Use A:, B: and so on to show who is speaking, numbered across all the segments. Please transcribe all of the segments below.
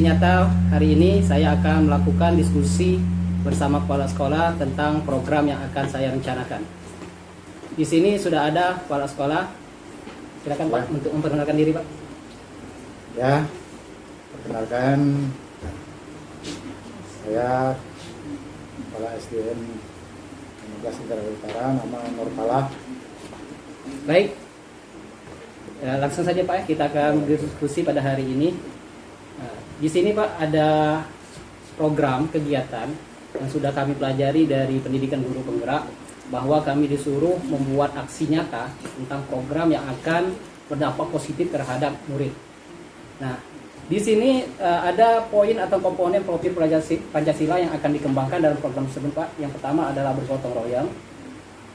A: Aksi nyata hari ini saya akan melakukan diskusi bersama kepala sekolah tentang program yang akan saya rencanakan. Di sini sudah ada kepala sekolah. Silakan Pak untuk memperkenalkan diri Pak.
B: Ya, perkenalkan saya Kepala SDN 15 Negara Utara, nama Nurfalah.
A: Baik, langsung saja Pak, kita akan berdiskusi pada hari ini. Di sini Pak ada program kegiatan yang sudah kami pelajari dari pendidikan guru penggerak, bahwa kami disuruh membuat aksi nyata tentang program yang akan berdampak positif terhadap murid. Nah, di sini ada poin atau komponen profil Pancasila yang akan dikembangkan dalam program tersebut Pak. Yang pertama adalah bergotong royong,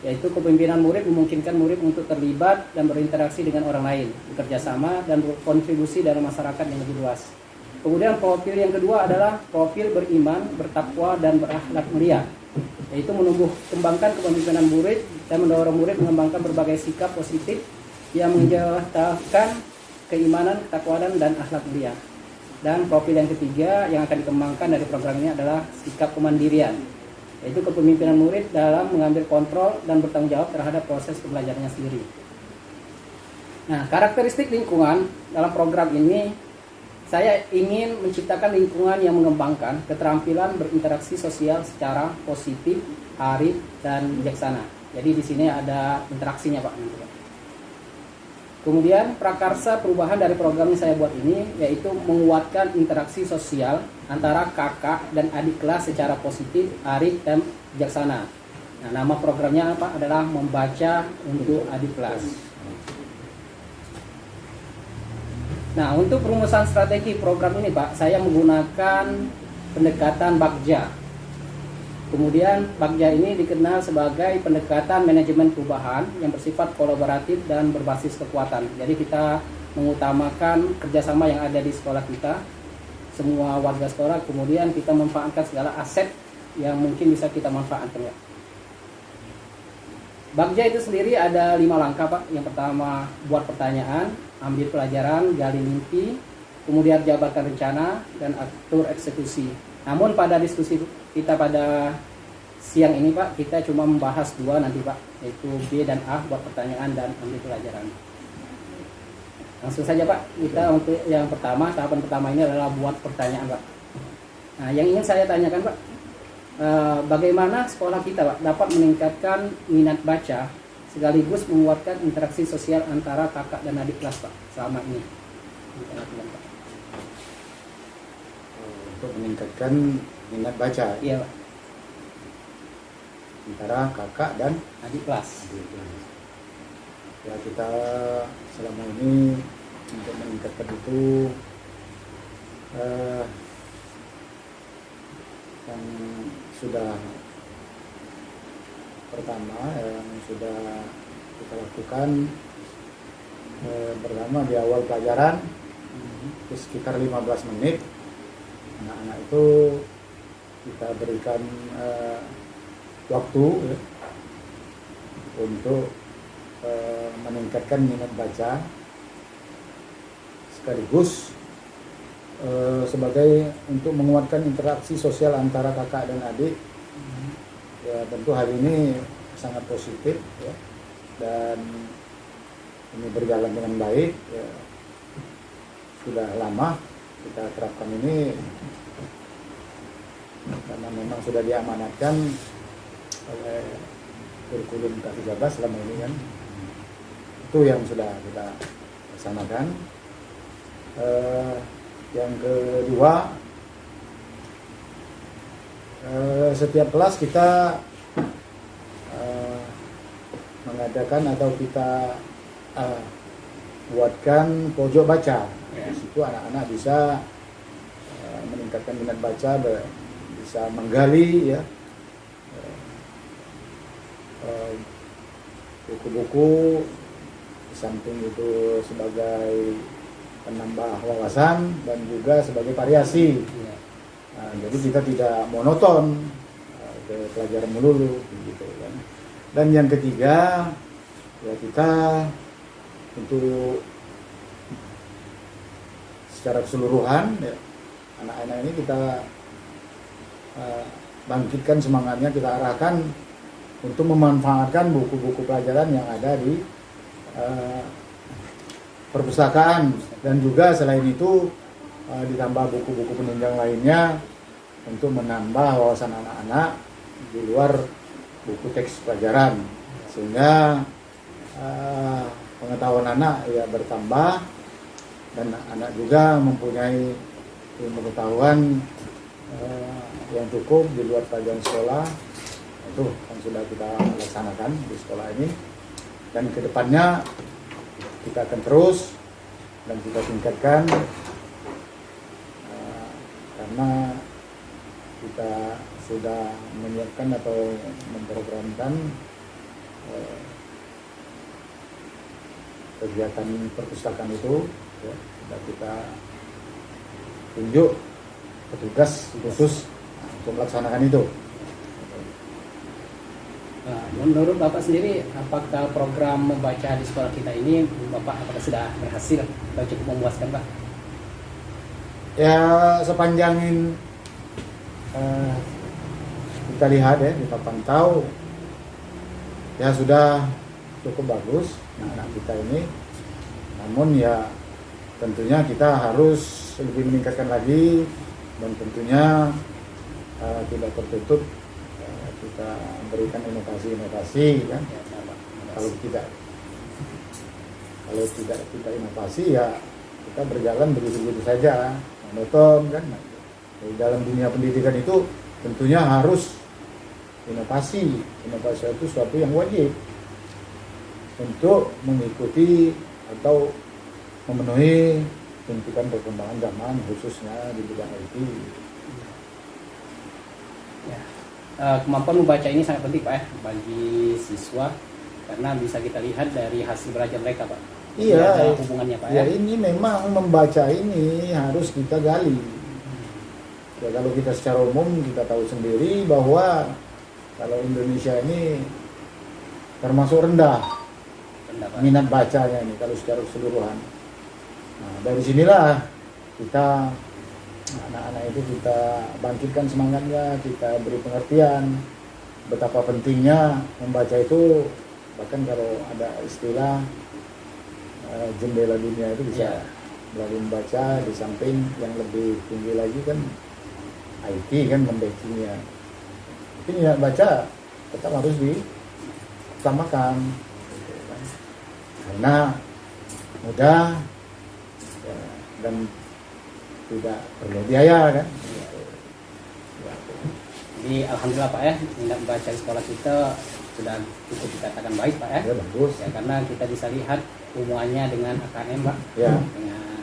A: yaitu kepemimpinan murid memungkinkan murid untuk terlibat dan berinteraksi dengan orang lain, bekerja sama dan berkontribusi dalam masyarakat yang lebih luas. Kemudian profil yang kedua adalah profil beriman, bertakwa, dan berakhlak mulia, yaitu menumbuh kembangkan kepemimpinan murid dan mendorong murid mengembangkan berbagai sikap positif yang menjawabkan keimanan, ketakwaan, dan akhlak mulia. Dan profil yang ketiga yang akan dikembangkan dari program ini adalah sikap kemandirian, yaitu kepemimpinan murid dalam mengambil kontrol dan bertanggung jawab terhadap proses pembelajarannya sendiri. Nah, karakteristik lingkungan dalam program ini, saya ingin menciptakan lingkungan yang mengembangkan keterampilan berinteraksi sosial secara positif, arif, dan bijaksana. Jadi di sini ada interaksinya Pak. Kemudian prakarsa perubahan dari program yang saya buat ini yaitu menguatkan interaksi sosial antara kakak dan adik kelas secara positif, arif, dan bijaksana. Nah, nama programnya apa? Adalah Membaca untuk Adik Kelas. Nah, untuk perumusan strategi program ini Pak, saya menggunakan pendekatan Bagja. Kemudian Bagja ini dikenal sebagai pendekatan manajemen perubahan yang bersifat kolaboratif dan berbasis kekuatan. Jadi kita mengutamakan kerjasama yang ada di sekolah kita, semua warga sekolah, kemudian kita memanfaatkan segala aset yang mungkin bisa kita manfaatkan ya. Bagja itu sendiri ada 5 langkah Pak. Yang pertama, buat pertanyaan, ambil pelajaran, gali mimpi, kemudian jabarkan rencana, dan atur eksekusi. Namun pada diskusi kita pada siang ini Pak, kita cuma membahas 2 nanti Pak, yaitu B dan A, buat pertanyaan dan ambil pelajaran. Langsung saja Pak, kita untuk yang pertama, tahapan pertama ini adalah buat pertanyaan Pak. Nah, yang ingin saya tanyakan Pak, bagaimana sekolah kita Pak dapat meningkatkan minat baca sekaligus menguatkan interaksi sosial antara kakak dan adik kelas Pak selama ini?
B: Untuk meningkatkan minat baca,
A: Iya Pak,
B: antara kakak dan
A: adik kelas.
B: ya, kita selama ini untuk meningkatkan itu yang sudah pertama yang sudah kita lakukan, pertama di awal pelajaran itu sekitar 15 menit anak-anak itu kita berikan waktu ya, untuk meningkatkan minat baca sekaligus sebagai untuk menguatkan interaksi sosial antara kakak dan adik. Ya, tentu hal ini sangat positif ya, dan ini berjalan dengan baik ya. Sudah lama kita terapkan ini karena memang sudah diamanatkan oleh kurikulum K13 selama ini kan. Itu yang sudah kita laksanakan. Yang kedua, setiap kelas kita mengadakan atau kita buatkan pojok baca. Di situ anak-anak bisa meningkatkan minat baca, bisa menggali ya buku-buku, di samping itu sebagai penambah wawasan dan juga sebagai variasi. Nah, jadi kita tidak monoton ke pelajaran melulu gitu kan. Dan yang ketiga ya, kita untuk secara keseluruhan ya, anak-anak ini kita bangkitkan semangatnya, kita arahkan untuk memanfaatkan buku-buku pelajaran yang ada di perpustakaan, dan juga selain itu ditambah buku-buku penunjang lainnya untuk menambah wawasan anak-anak di luar buku teks pelajaran, sehingga pengetahuan anak ya bertambah dan anak juga mempunyai ilmu pengetahuan yang cukup di luar pelajaran sekolah. Itu yang sudah kita laksanakan di sekolah ini, dan kedepannya kita akan terus dan kita tingkatkan karena kita sudah menyiapkan atau memprogramkan kegiatan perpustakaan itu ya, sudah kita tunjuk petugas khusus untuk melaksanakan itu.
A: Nah, menurut Bapak sendiri, apakah program membaca di sekolah kita ini, Bapak apakah sudah berhasil atau cukup memuaskan, Pak?
B: Ya, sepanjang kita lihat ya, kita pantau, ya sudah cukup bagus anak kita ini. Namun ya tentunya kita harus lebih meningkatkan lagi, dan tentunya tidak tertutup kita berikan inovasi-inovasi kan. Kalau tidak kita inovasi ya kita berjalan begitu-begitu saja, monoton kan. Di dalam dunia pendidikan itu tentunya harus inovasi itu suatu yang wajib untuk mengikuti atau memenuhi tuntutan perkembangan zaman, khususnya di bidang IT.
A: Ya. Kemampuan membaca ini sangat penting, Pak, ya, bagi siswa, karena bisa kita lihat dari hasil belajar mereka, Pak.
B: Iya,
A: ada hubungannya, Pak,
B: ya. Ini memang membaca ini harus kita gali. Ya, kalau kita secara umum kita tahu sendiri bahwa kalau Indonesia ini termasuk rendah
A: Pak,
B: minat bacanya ini kalau secara keseluruhan. Nah, dari sinilah kita anak-anak itu kita bangkitkan semangatnya, kita beri pengertian betapa pentingnya membaca itu. Bahkan kalau ada istilah jendela dunia itu bisa melalui membaca. Di samping yang lebih tinggi lagi kan IT kan, membackingnya. Tapi minat baca tetap harus diutamakan karena mudah ya, dan tidak perlu biaya kan.
A: Jadi alhamdulillah, Pak, ya, minat baca di sekolah kita sudah cukup dikatakan baik, Pak, ya.
B: Ya, bagus.
A: Ya, karena kita bisa lihat hubungannya dengan AKM, Pak,
B: Ya.
A: dengan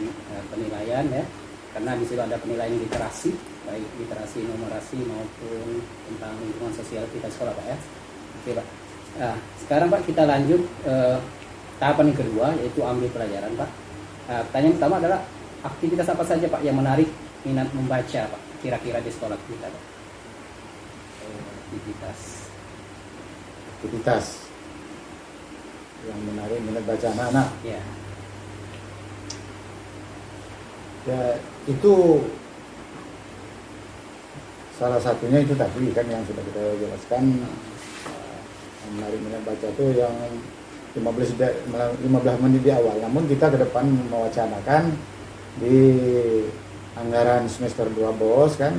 A: penilaian, ya. Karena di situ ada penilaian literasi, baik literasi numerasi maupun tentang lingkungan sosial kita sekolah, Pak, ya. Oke, Pak. Nah, sekarang, Pak, kita lanjut tahapan yang kedua, yaitu ambil pelajaran, Pak. Pertanyaan pertama adalah aktivitas apa saja, Pak, yang menarik minat membaca, Pak, kira-kira di sekolah kita, Pak?
B: Aktivitas yang menarik minat baca anak-anak.
A: Ya.
B: Ya, itu salah satunya itu tadi kan yang sudah kita jelaskan. Yang menarik minat baca itu yang 15 menit di awal. Namun kita ke depan mewacanakan di anggaran semester 2 BOS kan,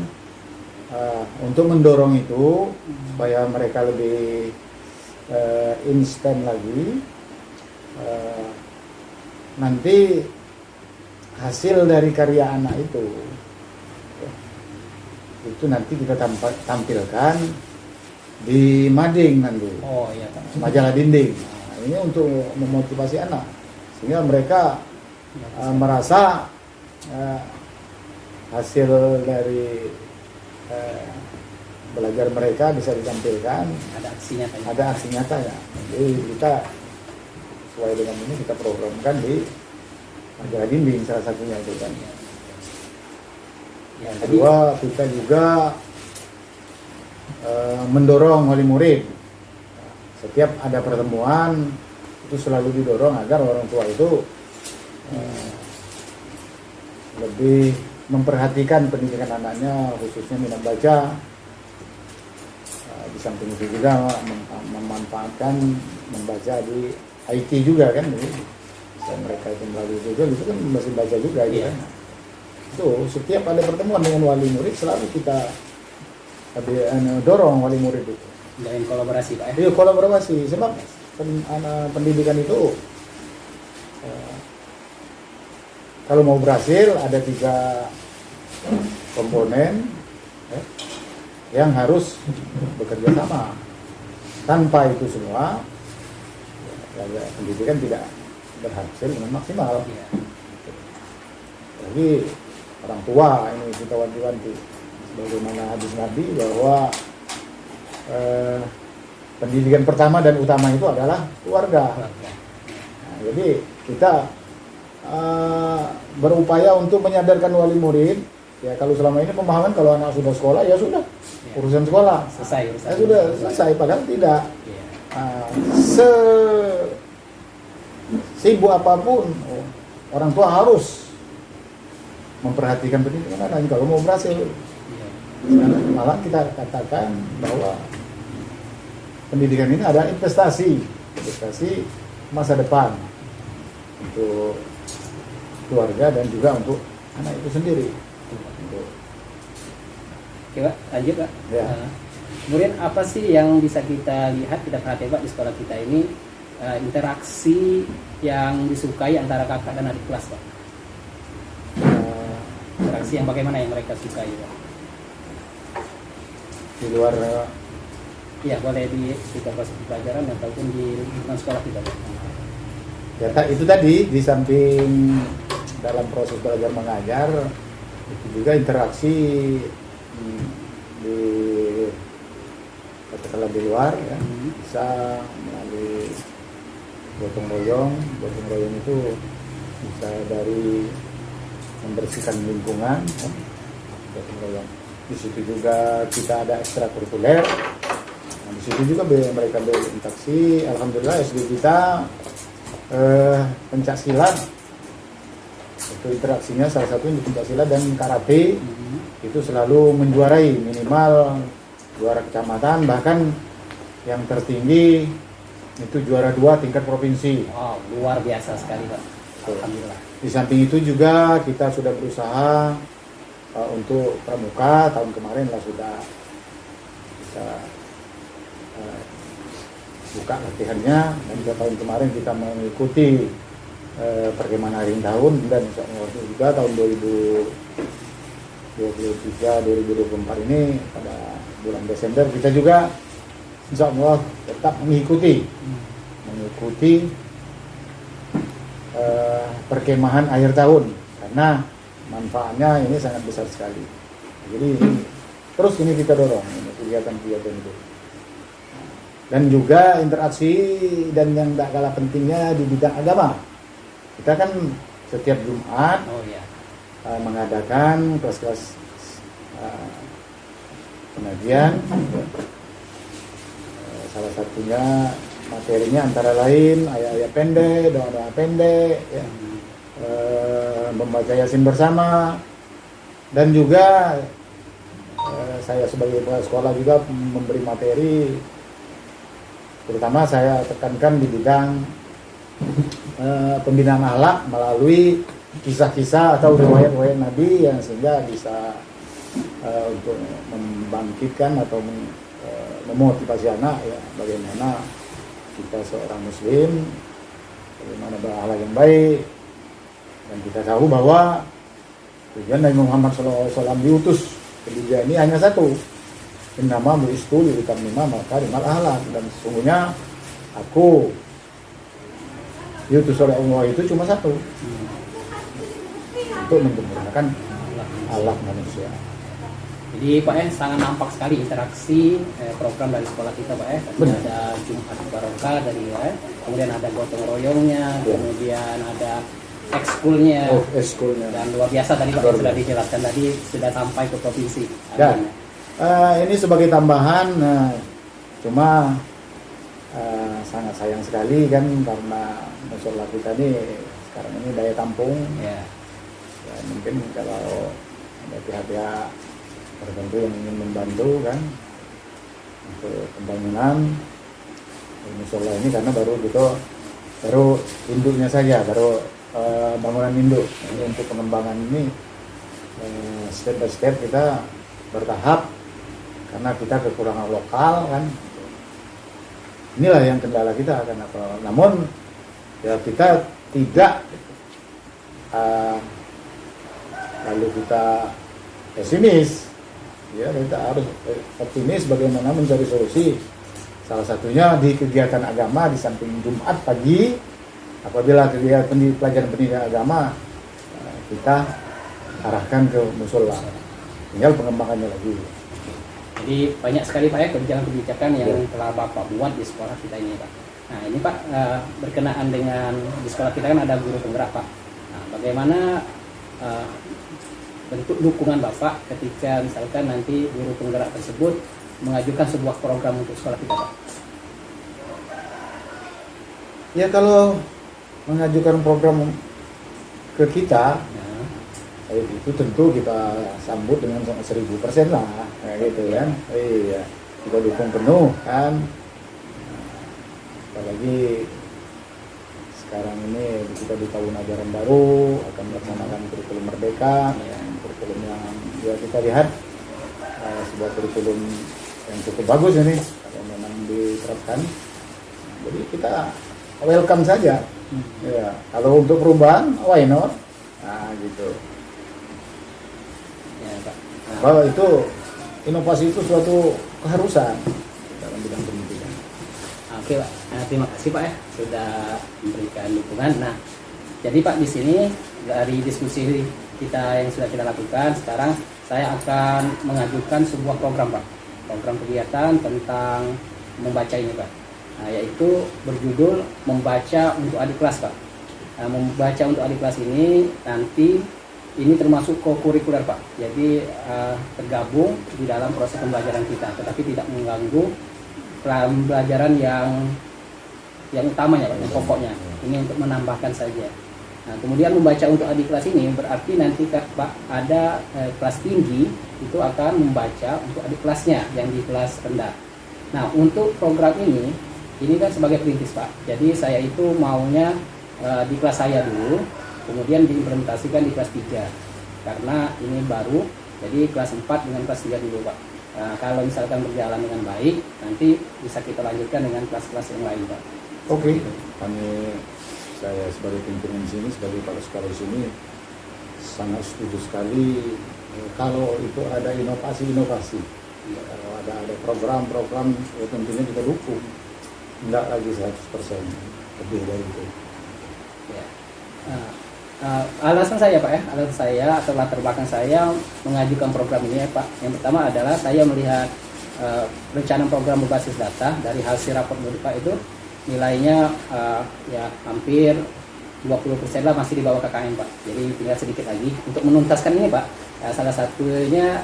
B: untuk mendorong itu supaya mereka lebih instan lagi, nanti hasil dari karya anak itu nanti kita tampilkan di mading nanti.
A: Oh iya, Pak.
B: Majalah dinding. Nah, ini untuk memotivasi anak sehingga mereka merasa hasil dari belajar mereka bisa ditampilkan,
A: Ada aksi nyatanya.
B: ada aksi nyatanya. Jadi kita sesuai dengan ini kita programkan di majalah dinding salah satunya itu kan.
A: Ya,
B: Yang kedua kita juga mendorong wali murid. Setiap ada pertemuan itu selalu didorong agar orang tua itu lebih memperhatikan pendidikan anaknya, khususnya minat baca. Di samping itu juga memanfaatkan membaca di IT juga kan, jadi mereka itu melalui Google itu kan masih baca juga gitu kan. Itu setiap ada pertemuan dengan wali murid selalu kita dorong wali murid itu.
A: Dan kolaborasi Pak.
B: Iya, kolaborasi, sebab pendidikan itu kalau mau berhasil ada 3 komponen yang harus bekerja sama. Tanpa itu semua, pendidikan tidak berhasil dengan maksimal. Jadi orang tua ini kita wanti-wanti, sebagaimana hadis Nabi bahwa pendidikan pertama dan utama itu adalah keluarga. Nah, jadi kita berupaya untuk menyadarkan wali murid. Ya kalau selama ini pemahaman kalau anak sudah sekolah ya sudah urusan sekolah
A: Selesai urusan.
B: ya sudah selesai, padahal tidak. Sibuk apapun orang tua harus memperhatikan pendidikan anak kalau mau berhasil. Malah kita katakan bahwa pendidikan ini adalah investasi masa depan untuk keluarga dan juga untuk anak itu sendiri.
A: Oke Pak, lanjut Pak.
B: Ya.
A: Kemudian apa sih yang bisa kita lihat, kita perhatikan Pak di sekolah kita ini, interaksi yang disukai antara kakak dan adik kelas Pak? Interaksi yang bagaimana yang mereka sukai Pak?
B: Di luar
A: Iya, boleh di proses pelajaran ataupun di lingkungan sekolah kita Pak.
B: ya, itu tadi di samping dalam proses belajar mengajar itu juga interaksi di katakanlah di luar ya, bisa melalui gotong royong itu bisa dari membersihkan lingkungan ya, gotong royong. Di situ juga kita ada ekstrakurikuler. Nah, di situ juga mereka berinteraksi. Alhamdulillah SD kita pencak silat itu interaksinya salah satu di pencak silat dan karate itu selalu menjuarai, minimal juara kecamatan, bahkan yang tertinggi itu juara 2 tingkat provinsi.
A: Wow, luar biasa sekali Pak. Alhamdulillah.
B: Di samping itu juga kita sudah berusaha untuk pramuka, tahun kemarin lah sudah bisa buka latihannya, dan juga tahun kemarin kita mengikuti perkemahan akhir tahun, dan insya Allah juga tahun 2023-2024 ini pada bulan Desember kita juga insya Allah tetap mengikuti perkemahan akhir tahun, karena manfaatnya ini sangat besar sekali. Jadi terus ini kita dorong kegiatan-kegiatan itu, dan juga interaksi dan yang tidak kalah pentingnya di bidang agama. Kita kan setiap Jumat mengadakan kelas-kelas pengajian. Salah satunya materinya antara lain ayat-ayat pendek, doa-doa pendek, ya. Membaca Yasin bersama, dan juga saya sebagai kepala sekolah juga memberi materi, terutama saya tekankan di bidang pembinaan akhlak melalui kisah-kisah atau riwayat-riwayat Nabi yang sehingga bisa untuk membangkitkan atau memotivasi anak ya, bagaimana kita seorang muslim, bagaimana berakhlak yang baik. Dan kita tahu bahwa tujuan Nabi Muhammad SAW diutus ke dunia ini hanya satu, innama bu'istu liutammima makarimal akhlak, dan sesungguhnya aku diutus oleh Allah itu cuma satu, untuk menyempurnakan akhlak manusia.
A: Jadi Pak sangat nampak sekali interaksi program dari sekolah kita Pak Ada Jumat Barokah dari kemudian ada gotong royongnya, kemudian ada ekskulnya, dan luar biasa tadi Pak sudah dijelaskan tadi, sudah sampai ke provinsi.
B: Dan ini sebagai tambahan, cuma sangat sayang sekali kan, karena musola kita ini sekarang ini daya tampung. Ya, mungkin kalau ada pihak-pihak tertentu yang ingin membantu kan untuk pembangunan musola ini, karena baru induknya saja, baru bangunan induk. Ini untuk pengembangan ini step by step kita bertahap, karena kita kekurangan lokal kan. Inilah yang kendala kita kan. Namun ya kita tidak lalu kita pesimis, ya kita harus optimis bagaimana mencari solusi. Salah satunya di kegiatan agama, di samping Jumat pagi apabila kegiatan pelajaran pendidikan agama kita arahkan ke musola, tinggal pengembangannya lagi.
A: Jadi banyak sekali Pak ya kebijakan-kebijakan yang telah Bapak buat di sekolah kita ini Pak. Nah ini Pak berkenaan dengan di sekolah kita kan ada guru penggerak Pak. Nah, bagaimana bentuk dukungan Bapak ketika misalkan nanti guru penggerak tersebut mengajukan sebuah program untuk sekolah kita Pak?
B: Ya kalau mengajukan program ke kita, itu tentu kita sambut dengan 1000% lah, kayak gitu kan. Iya, kita dukung penuh kan. Apalagi sekarang ini kita di tahun ajaran baru akan melaksanakan kurikulum merdeka, kurikulum yang ya kita lihat sebuah kurikulum yang cukup bagus ini kalau memang diterapkan. Jadi kita welcome saja. Ya, kalau untuk perubahan, why not? Nah, gitu.
A: Ya, Pak.
B: Bahwa itu inovasi itu suatu keharusan dalam bidang pendidikan.
A: Oke Pak, terima kasih Pak ya sudah memberikan dukungan. Nah, jadi Pak di sini dari diskusi kita yang sudah kita lakukan, sekarang saya akan mengajukan sebuah program Pak, program kegiatan tentang membaca ini Pak. Nah, yaitu berjudul membaca untuk adik kelas Pak. Nah, membaca untuk adik kelas ini nanti ini termasuk co-kurikuler Pak. Jadi tergabung di dalam proses pembelajaran kita, tetapi tidak mengganggu pembelajaran yang utamanya Pak, yang pokoknya. Ini untuk menambahkan saja. Nah, kemudian membaca untuk adik kelas ini berarti nanti Pak ada kelas tinggi itu akan membaca untuk adik kelasnya yang di kelas rendah. Nah, untuk program ini kan sebagai perintis Pak. Jadi saya itu maunya di kelas saya dulu, kemudian diimplementasikan di kelas 3. Karena ini baru, jadi kelas 4 dengan kelas 3 dulu Pak. Nah, kalau misalkan berjalan dengan baik, nanti bisa kita lanjutkan dengan kelas-kelas yang lain Pak.
B: Oke. Saya sebagai pimpinan sini, sebagai kepala sekolah di sini sangat setuju sekali kalau itu ada inovasi-inovasi. Ya, kalau ada program-program ya tentunya kita dukung. Enggak lagi 100%, lebih dari itu.
A: Ya. Alasan saya Pak ya, alasan saya atau latar belakang saya mengajukan program ini ya Pak. Yang pertama adalah saya melihat rencana program berbasis data dari hasil rapor murid Pak itu nilainya ya hampir 20% lah masih di bawah KKM Pak. Jadi tinggal sedikit lagi untuk menuntaskan ini Pak. Salah satunya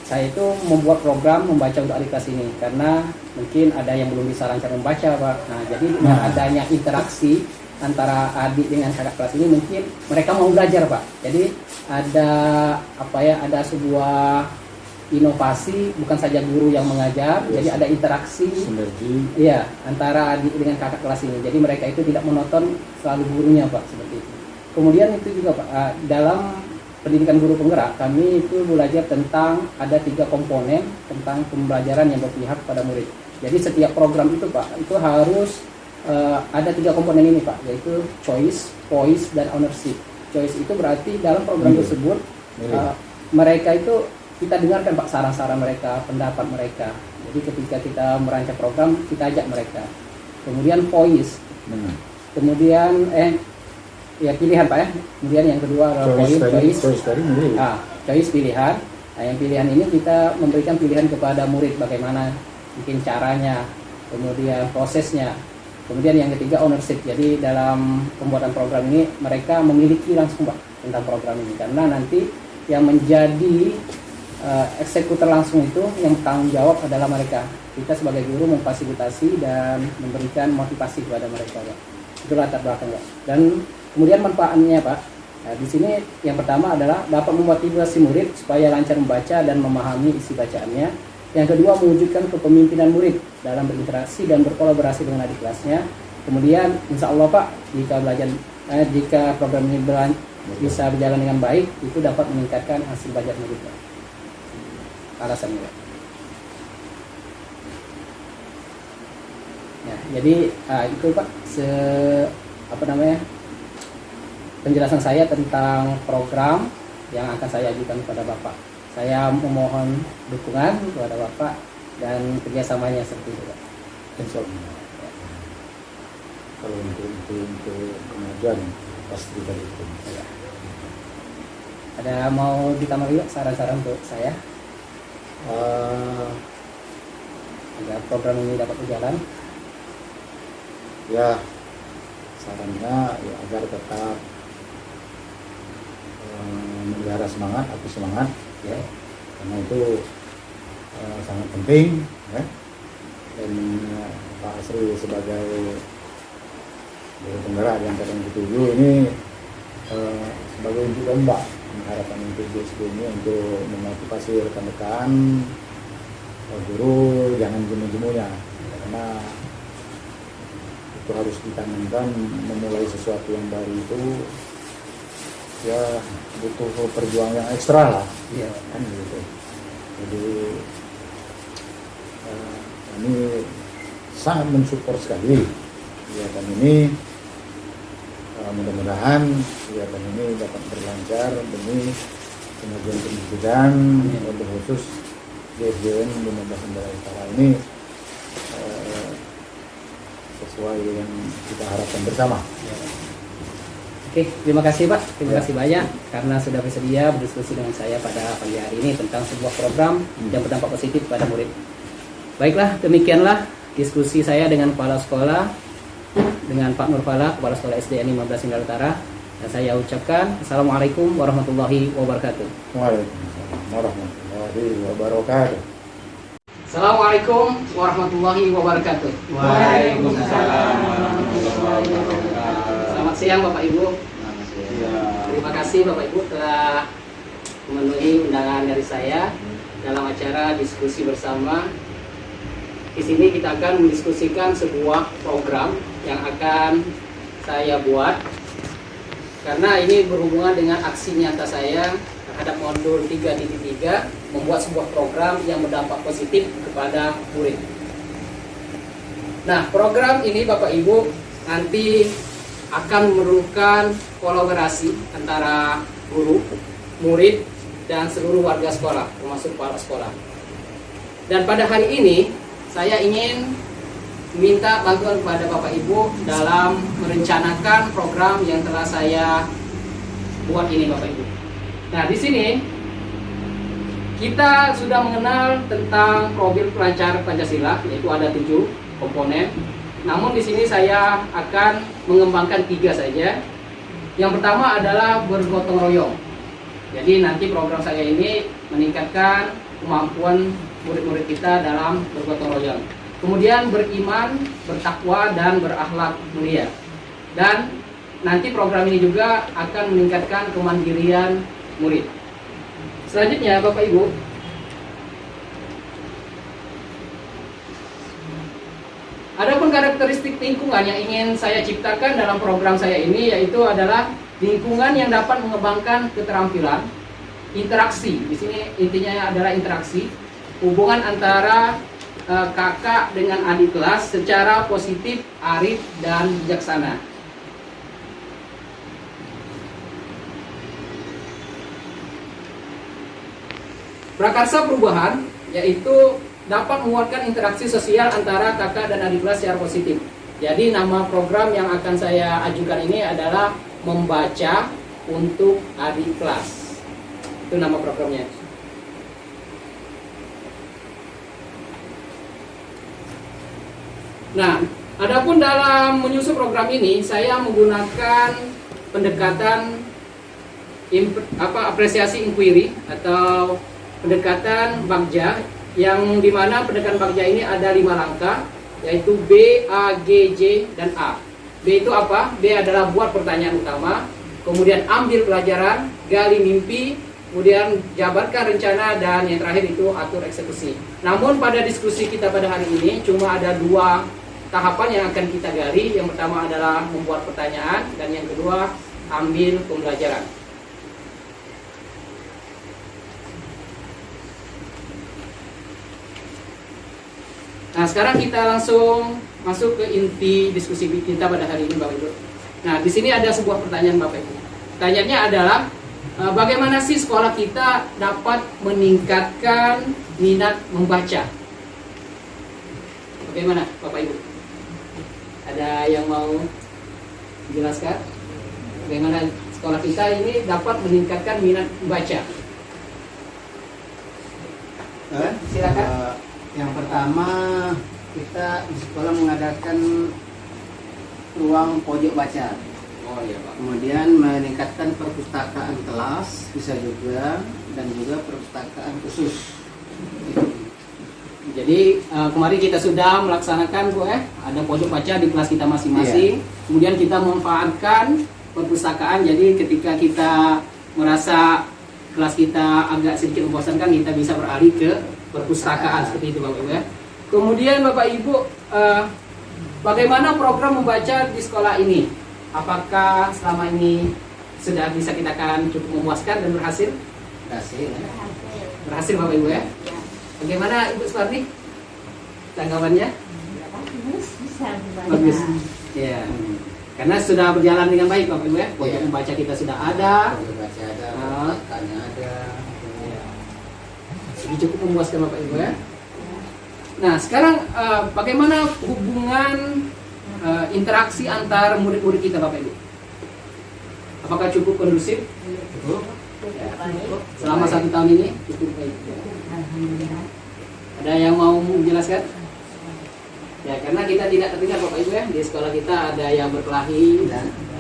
A: saya itu membuat program membaca untuk adik kelas ini karena mungkin ada yang belum bisa lancar membaca Pak. Nah, jadi dengan adanya interaksi antara adik dengan kakak kelas ini mungkin mereka mau belajar Pak. Jadi ada sebuah inovasi, bukan saja guru yang mengajar, jadi ada interaksi
B: sinergi
A: ya antara adik dengan kakak kelas ini. Jadi mereka itu tidak monoton selalu gurunya Pak, seperti itu. Kemudian itu juga Pak, dalam pendidikan guru penggerak kami itu belajar tentang ada 3 komponen tentang pembelajaran yang berpihak pada murid. Jadi setiap program itu Pak itu harus ada 3 komponen ini Pak, yaitu choice, poise, dan ownership. Choice itu berarti dalam program tersebut mereka itu kita dengarkan Pak saran-saran mereka, pendapat mereka. Jadi ketika kita merancang program kita ajak mereka. Kemudian poise, kemudian pilihan Pak ya. Kemudian yang kedua adalah choice pilihan. Nah, yang pilihan ini kita memberikan pilihan kepada murid bagaimana mungkin caranya, kemudian prosesnya. Kemudian yang ketiga ownership. Jadi dalam pembuatan program ini mereka memiliki langsung Pak tentang program ini, karena nanti yang menjadi eksekutor langsung itu yang bertanggung jawab adalah mereka. Kita sebagai guru memfasilitasi dan memberikan motivasi kepada mereka Pak. Itu latar belakang Pak. Dan kemudian manfaatnya Pak, Nah, di sini yang pertama adalah dapat memotivasi murid supaya lancar membaca dan memahami isi bacaannya. Yang kedua, mewujudkan kepemimpinan murid dalam berinteraksi dan berkolaborasi dengan adik kelasnya. Kemudian, insya Allah Pak, jika program ini bisa berjalan dengan baik, itu dapat meningkatkan hasil belajar murid. Alasannya, Pak. Ya, jadi itu Pak, penjelasan saya tentang program yang akan saya ajukan kepada Bapak. Saya memohon dukungan kepada Bapak dan kerjasamanya seperti itu, Pak.
B: Insya Allah. Kalau untuk kemajuan pasti kita dukung.
A: Ya. Ada mau ditambah juga saran-saran untuk saya agar program ini dapat berjalan?
B: Ya, sarannya ya agar tetap melihara semangat, api semangat, ya, karena itu sangat penting, ya. Dan Pak Asri sebagai penggerak yang angkatan ke-7 ini sebagai unjuk ombak, harapan untuk BSD ini untuk memotivasi rekan-rekan guru jangan jemu-jemunya, karena itu harus ditanamkan. Memulai sesuatu yang baru itu ya butuh perjuangan yang ekstra lah,
A: Iya.
B: kan gitu. Jadi kami sangat mensupport sekali kegiatan ini. Mudah-mudahan kegiatan ini dapat berlancar demi kemajuan pendidikan, untuk khusus di SDN 15 Sembara Utara ini sesuai yang kita harapkan bersama.
A: Oke, terima kasih Pak. Terima kasih banyak karena sudah bersedia berdiskusi dengan saya pada pagi hari ini tentang sebuah program yang berdampak positif pada murid. Baiklah, demikianlah diskusi saya dengan kepala sekolah, dengan Pak Nurfala, kepala sekolah SDN 15 Sembara Utara. Dan saya ucapkan Assalamualaikum warahmatullahi wabarakatuh.
B: Waalaikumsalam warahmatullahi wabarakatuh.
A: Assalamualaikum warahmatullahi wabarakatuh.
C: Waalaikumsalam warahmatullahi wabarakatuh.
A: Selamat siang Bapak Ibu.
C: Ya.
A: Terima kasih Bapak Ibu telah memenuhi undangan dari saya dalam acara diskusi bersama. Di sini kita akan mendiskusikan sebuah program yang akan saya buat karena ini berhubungan dengan aksi nyata saya terhadap modul 3.3 membuat sebuah program yang berdampak positif kepada murid. Nah, program ini Bapak Ibu nanti akan memerlukan kolaborasi antara guru, murid, dan seluruh warga sekolah, termasuk kepala sekolah. Dan pada hari ini saya ingin minta bantuan kepada Bapak Ibu dalam merencanakan program yang telah saya buat ini Bapak Ibu. Nah, di sini kita sudah mengenal tentang profil pelancar Pancasila, yaitu ada 7 komponen. Namun di sini saya akan mengembangkan 3 saja. Yang pertama adalah bergotong royong. Jadi nanti program saya ini meningkatkan kemampuan murid-murid kita dalam bergotong royong. Kemudian beriman, bertakwa, dan berakhlak mulia. Dan nanti program ini juga akan meningkatkan kemandirian murid. Selanjutnya Bapak Ibu, adapun karakteristik lingkungan yang ingin saya ciptakan dalam program saya ini yaitu adalah lingkungan yang dapat mengembangkan keterampilan, interaksi. Di sini intinya adalah interaksi, hubungan antara kakak dengan adik kelas secara positif, arif, dan bijaksana. Prakarsa perubahan yaitu dapat menguatkan interaksi sosial antara kakak dan adik kelas secara positif. Jadi nama program yang akan saya ajukan ini adalah Membaca untuk Adik Kelas. Itu nama programnya. Nah, adapun dalam menyusun program ini saya menggunakan pendekatan apresiasi inquiry atau pendekatan Bagja, yang dimana pendekatan Bagja ini ada 5 langkah, yaitu B, A, G, J, dan A. B itu apa? B adalah buat pertanyaan utama, kemudian ambil pelajaran, gali mimpi, kemudian jabarkan rencana, dan yang terakhir itu atur eksekusi. Namun pada diskusi kita pada hari ini cuma ada 2 tahapan yang akan kita gali. Yang pertama adalah membuat pertanyaan, dan yang kedua ambil pembelajaran. Nah, sekarang kita langsung masuk ke inti diskusi kita pada hari ini, Bapak Ibu. Nah, di sini ada sebuah pertanyaan, Bapak Ibu. Pertanyaannya adalah bagaimana sih sekolah kita dapat meningkatkan minat membaca? Bagaimana, Bapak Ibu? Ada yang mau jelaskan? Bagaimana sekolah kita ini dapat meningkatkan minat membaca? Silakan.
D: Yang pertama, kita di sekolah mengadakan ruang pojok baca.
A: Oh iya, Pak.
D: Kemudian meningkatkan perpustakaan kelas, bisa juga, dan juga perpustakaan khusus.
A: Jadi kemarin kita sudah melaksanakan ada pojok baca di kelas kita masing-masing. Kemudian kita memanfaatkan perpustakaan. Jadi ketika kita merasa kelas kita agak sedikit membosankan, kita bisa beralih ke perpustakaan seperti itu, Bapak Ibu ya. Kemudian Bapak Ibu, bagaimana program membaca di sekolah ini? Apakah selama ini sudah bisa kita katakan cukup memuaskan dan berhasil? Berhasil Bapak Ibu ya. Bagaimana Ibu Suparni? Tanggapannya? Bagus. Ya. Karena sudah berjalan dengan baik Bapak Ibu ya. Pojok membaca kita sudah ada.
D: Pojok baca ada, perpustakaannya ada.
A: Jadi cukup memuaskan Bapak Ibu ya. Nah, sekarang bagaimana hubungan interaksi antar murid-murid kita Bapak Ibu? Apakah cukup kondusif?
D: Cukup.
A: Selama 1 tahun ini cukup baik. Ada yang mau menjelaskan? Ya, karena kita tidak tertinggal Bapak Ibu ya. Di sekolah kita ada yang berkelahi,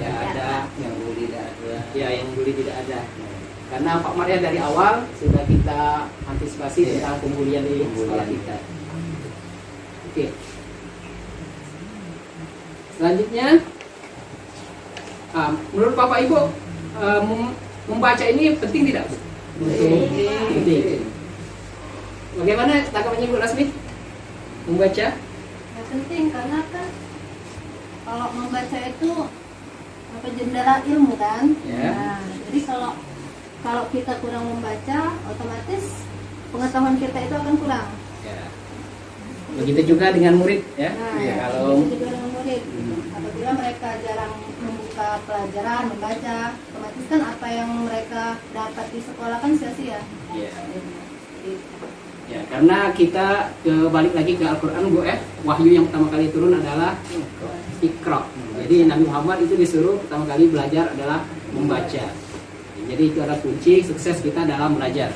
A: ya ada
D: Yang bully tidak ada.
A: ya yang bully tidak ada. Karena Pak Maria dari awal sudah kita antisipasi tentang pembulian di sekolah kita. Oke. Selanjutnya, menurut Bapak Ibu, membaca ini penting tidak? Penting. Bagaimana tanggapannya Ibu Lasmi? Membaca?
E: Ya penting, karena kan kalau membaca itu jendela ilmu kan.
A: Ya.
E: Nah, jadi kalau kita kurang membaca, otomatis pengetahuan kita itu akan kurang.
A: Ya. Begitu juga dengan murid ya.
E: Nah,
A: Kalau
E: begitu juga dengan murid. Apabila mereka jarang membuka pelajaran, membaca, otomatis kan apa yang mereka dapat di sekolah kan sia-sia.
A: ya.
E: Jadi,
A: Ya, karena kita balik lagi ke Al-Quran Bu wahyu yang pertama kali turun adalah Iqra. Jadi Nabi Muhammad itu disuruh pertama kali belajar adalah membaca. Jadi itu adalah kunci sukses kita dalam belajar.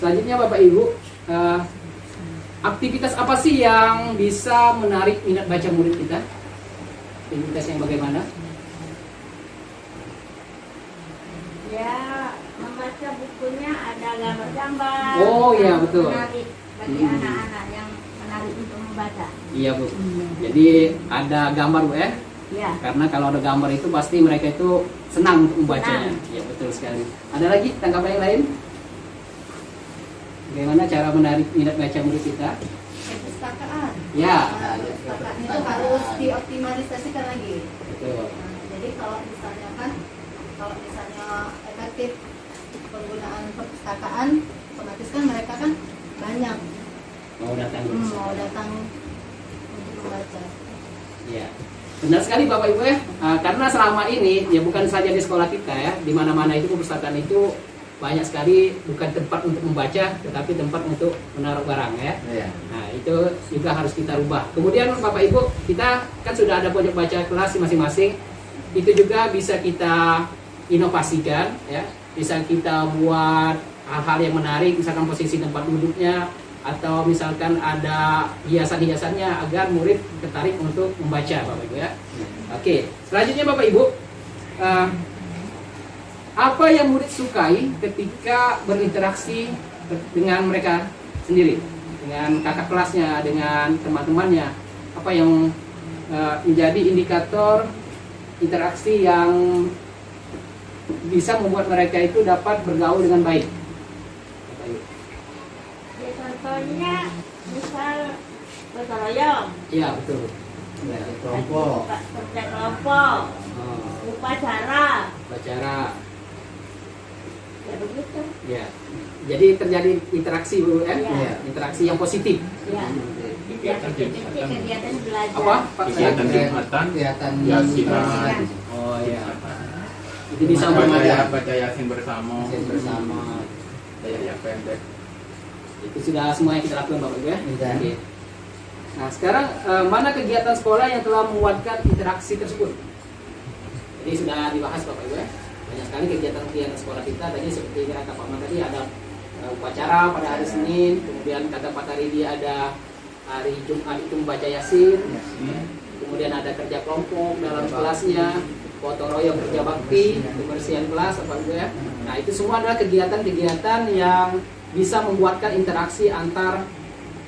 A: Selanjutnya Bapak Ibu, aktivitas apa sih yang bisa menarik minat baca murid kita? Aktivitas yang bagaimana?
F: Ya, membaca bukunya ada gambar-gambar.
A: Oh, iya, betul.
F: Menarik bagi anak-anak yang menarik untuk membaca.
A: Iya Bu. Jadi ada gambar Bu ya.
F: Ya.
A: Karena kalau ada gambar itu pasti mereka itu senang untuk membacanya. Iya betul sekali. Ada lagi tanggapan yang lain? Bagaimana cara menarik minat baca murid kita?
E: perpustakaan.
A: Ya.
E: Nah, perpustakaan itu harus dioptimalisasikan lagi.
A: Betul.
E: Nah, jadi kalau misalnya efektif penggunaan perpustakaan, otomatis kan mereka kan banyak
A: Mau datang ke
E: mau datang untuk membaca.
A: Iya. Benar sekali Bapak Ibu ya. Karena selama ini ya bukan saja di sekolah kita ya, di mana-mana itu perpustakaan itu banyak sekali bukan tempat untuk membaca, tetapi tempat untuk menaruh barang ya.
D: Iya.
A: Nah itu juga harus kita rubah. Kemudian Bapak Ibu, kita kan sudah ada pojok baca kelas masing-masing. Itu juga bisa kita inovasikan ya. Bisa kita buat hal-hal yang menarik, misalkan posisi tempat duduknya, atau misalkan ada hiasan-hiasannya agar murid tertarik untuk membaca Bapak Ibu ya. Oke, selanjutnya Bapak Ibu, apa yang murid sukai ketika berinteraksi dengan mereka sendiri, dengan kakak kelasnya, dengan teman-temannya? Apa yang menjadi indikator interaksi yang bisa membuat mereka itu dapat bergaul dengan baik? Bapak Ibu.
F: Ya, contohnya misal gotong royong,
A: Iya betul. Ya.
D: Kelompok.
F: kerja kelompok,
A: Oh,
F: upacara,
A: upacara.
F: ya begitu.
A: Ya. Jadi terjadi interaksi Bu ya?
F: Iya.
A: Interaksi yang positif.
F: Ya, kegiatan belajar.
A: Apa Pak?
C: Kegiatan Jumatan,
D: Kegiatan
C: Yasinan,
A: Oh iya. Itu bisa
C: baca Yasin bersama,
D: bersama.
C: yang pendek.
A: itu sudah semua yang kita lakukan Bapak Ibu ya.
D: Sudah.
A: Oke. Nah sekarang mana kegiatan sekolah yang telah menguatkan interaksi tersebut? Jadi sudah dibahas Bapak Ibu ya. Banyak sekali kegiatan-kegiatan sekolah kita. Tadi seperti kata Pak Man tadi ada upacara pada hari Senin, kemudian kata Pak Taridi ada hari Jumat itu membaca Yasin, kemudian ada kerja kelompok dalam kelasnya, gotong royong kerja bakti, kebersihan kelas Bapak Ibu ya. Nah itu semua adalah kegiatan-kegiatan yang bisa membuatkan interaksi antar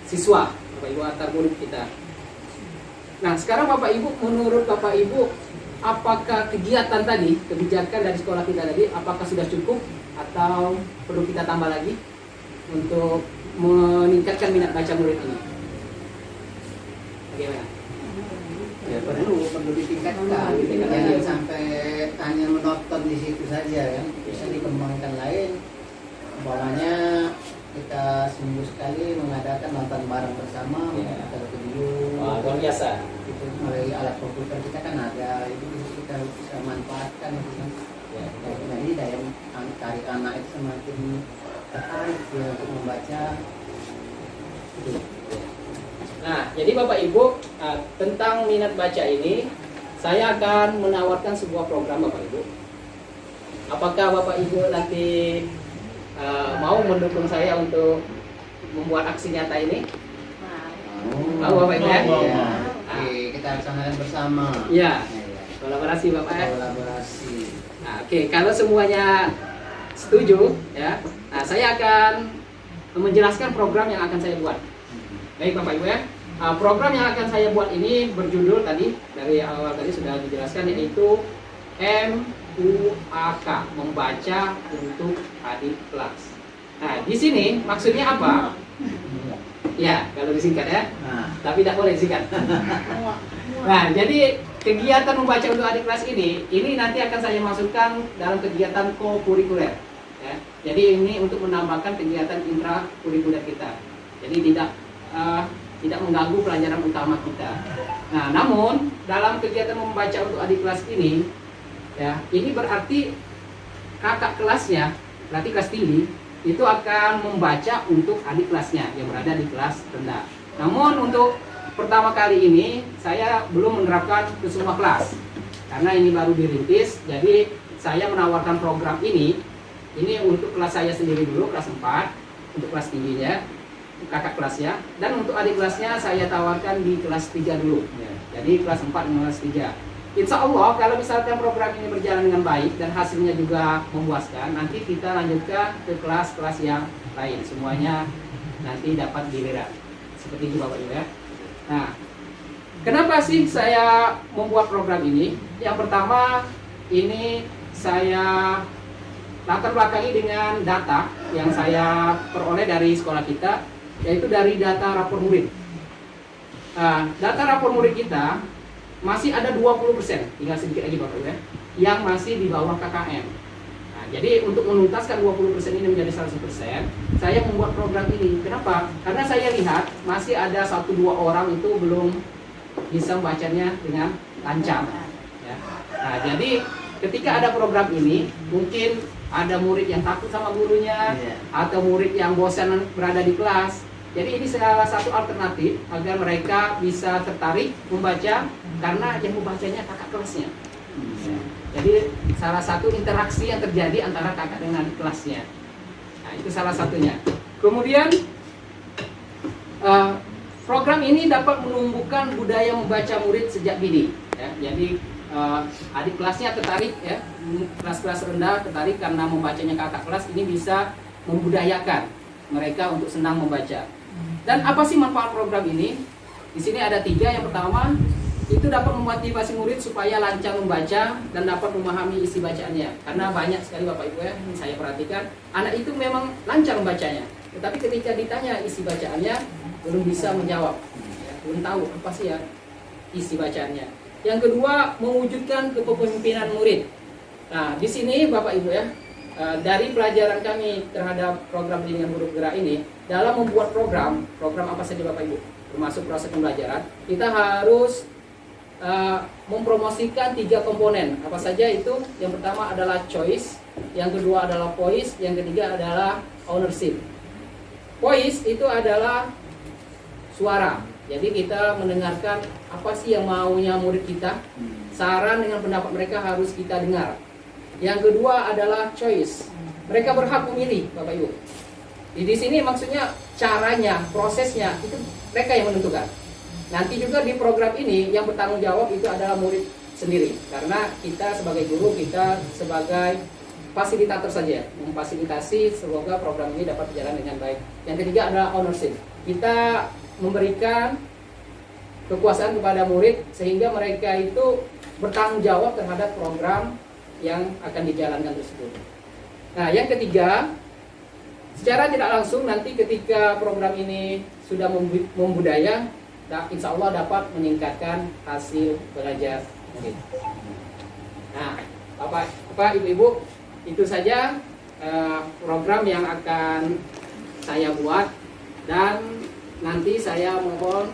A: siswa Bapak Ibu, antar murid kita. Nah sekarang Bapak Ibu, menurut Bapak Ibu, apakah kegiatan tadi, kebijakan dari sekolah kita tadi, apakah sudah cukup atau perlu kita tambah lagi untuk meningkatkan minat baca murid ini? Bagaimana?
D: Ya, perlu ditingkatkan, jangan sampai hanya menonton di situ saja ya, bisa dikembangkan lain. Umpamanya kita seminggu sekali mengadakan nonton bareng bersama,
A: Ya.
D: nonton video.
A: Wah, luar biasa.
D: Itu melalui alat komputer kita kan ada, itu kita bisa manfaatkan itu kan.
A: Ya.
D: Jadi daya tarik anak itu semakin tertarik ya, untuk membaca.
A: Nah, jadi Bapak Ibu, tentang minat baca ini, saya akan menawarkan sebuah program Bapak Ibu. Apakah Bapak Ibu nanti mau mendukung saya untuk membuat aksi nyata ini? Mau Bapak Ibu ya?
D: Ya. Oke, kita laksanakan bersama.
A: Iya,
D: Ya,
A: kolaborasi Bapak ya.
D: kolaborasi.
A: Nah, oke, kalau semuanya setuju, ya, nah, saya akan menjelaskan program yang akan saya buat. Baik Bapak Ibu ya, program yang akan saya buat ini berjudul tadi dari awal tadi sudah dijelaskan, yaitu MUAK, membaca untuk adik kelas. Nah di sini maksudnya apa? Ya kalau disingkat ya,
D: Nah,
A: tapi tidak boleh disingkat. Nah jadi kegiatan membaca untuk adik kelas ini nanti akan saya masukkan dalam kegiatan co-kurikuler. Ya. Jadi ini untuk menambahkan kegiatan intrakurikuler kita. Jadi tidak mengganggu pelajaran utama kita. Nah, namun dalam kegiatan membaca untuk adik kelas ini, ya, ini berarti kakak kelasnya, berarti kelas tinggi, itu akan membaca untuk adik kelasnya yang berada di kelas rendah. Namun untuk pertama kali ini saya belum menerapkan ke semua kelas, karena ini baru dirintis. Jadi saya menawarkan program ini untuk kelas saya sendiri dulu, kelas 4, untuk kelas tingginya, kakak kelasnya, dan untuk adik kelasnya saya tawarkan di kelas 3 dulu ya. Jadi kelas 4 dan kelas 3. Insya Allah kalau misalkan program ini berjalan dengan baik dan hasilnya juga memuaskan, nanti kita lanjutkan ke kelas-kelas yang lain, semuanya nanti dapat giliran seperti itu Bapak Ibu ya. Nah, kenapa sih saya membuat program ini? Yang pertama, ini saya latar belakangi dengan data yang saya peroleh dari sekolah kita, yaitu dari data rapor murid. Nah, data rapor murid kita masih ada 20%, tinggal sedikit lagi Bapak Ibu ya, yang masih di bawah KKM. Nah, jadi untuk menuntaskan 20% ini menjadi 100%, saya membuat program ini. Kenapa? Karena saya lihat masih ada 1-2 orang itu belum bisa membacanya dengan lancar. Ya. Nah, jadi ketika ada program ini, mungkin ada murid yang takut sama gurunya, atau murid yang bosan berada di kelas. Jadi ini salah satu alternatif agar mereka bisa tertarik membaca, karena yang membacanya kakak kelasnya. Jadi salah satu interaksi yang terjadi antara kakak dengan adik kelasnya. Nah itu salah satunya. Kemudian program ini dapat menumbuhkan budaya membaca murid sejak dini. Ya. Jadi adik kelasnya tertarik, ya, kelas-kelas rendah tertarik karena membacanya kakak kelas, ini bisa membudayakan mereka untuk senang membaca. Dan apa sih manfaat program ini? Di sini ada 3. Yang pertama, itu dapat memotivasi murid supaya lancar membaca dan dapat memahami isi bacaannya. Karena banyak sekali Bapak Ibu ya, yang saya perhatikan, anak itu memang lancar membacanya, tetapi ketika ditanya isi bacaannya belum bisa menjawab, ya, belum tahu apa sih ya isi bacaannya. Yang kedua, mewujudkan kepemimpinan murid. Nah, di sini Bapak Ibu ya, dari pelajaran kami terhadap program bimbingan huruf gerak ini, dalam membuat program apa saja Bapak Ibu, termasuk proses pembelajaran, kita harus mempromosikan 3 komponen. Apa saja itu? Yang pertama adalah choice, yang kedua adalah voice, yang ketiga adalah ownership. Voice itu adalah suara. Jadi kita mendengarkan apa sih yang maunya murid kita, saran dengan pendapat mereka harus kita dengar. Yang kedua adalah choice. Mereka berhak memilih, Bapak Ibu. Di sini maksudnya caranya, prosesnya itu mereka yang menentukan. Nanti juga di program ini yang bertanggung jawab itu adalah murid sendiri. Karena kita sebagai guru, kita sebagai fasilitator saja, memfasilitasi semoga program ini dapat berjalan dengan baik. Yang ketiga adalah ownership. Kita memberikan kekuasaan kepada murid sehingga mereka itu bertanggung jawab terhadap program yang akan dijalankan tersebut. Nah, yang ketiga, secara tidak langsung nanti ketika program ini sudah membudaya, insya Allah dapat meningkatkan hasil belajar murid. Nah, Bapak, Ibu-Ibu, itu saja program yang akan saya buat, dan nanti saya mohon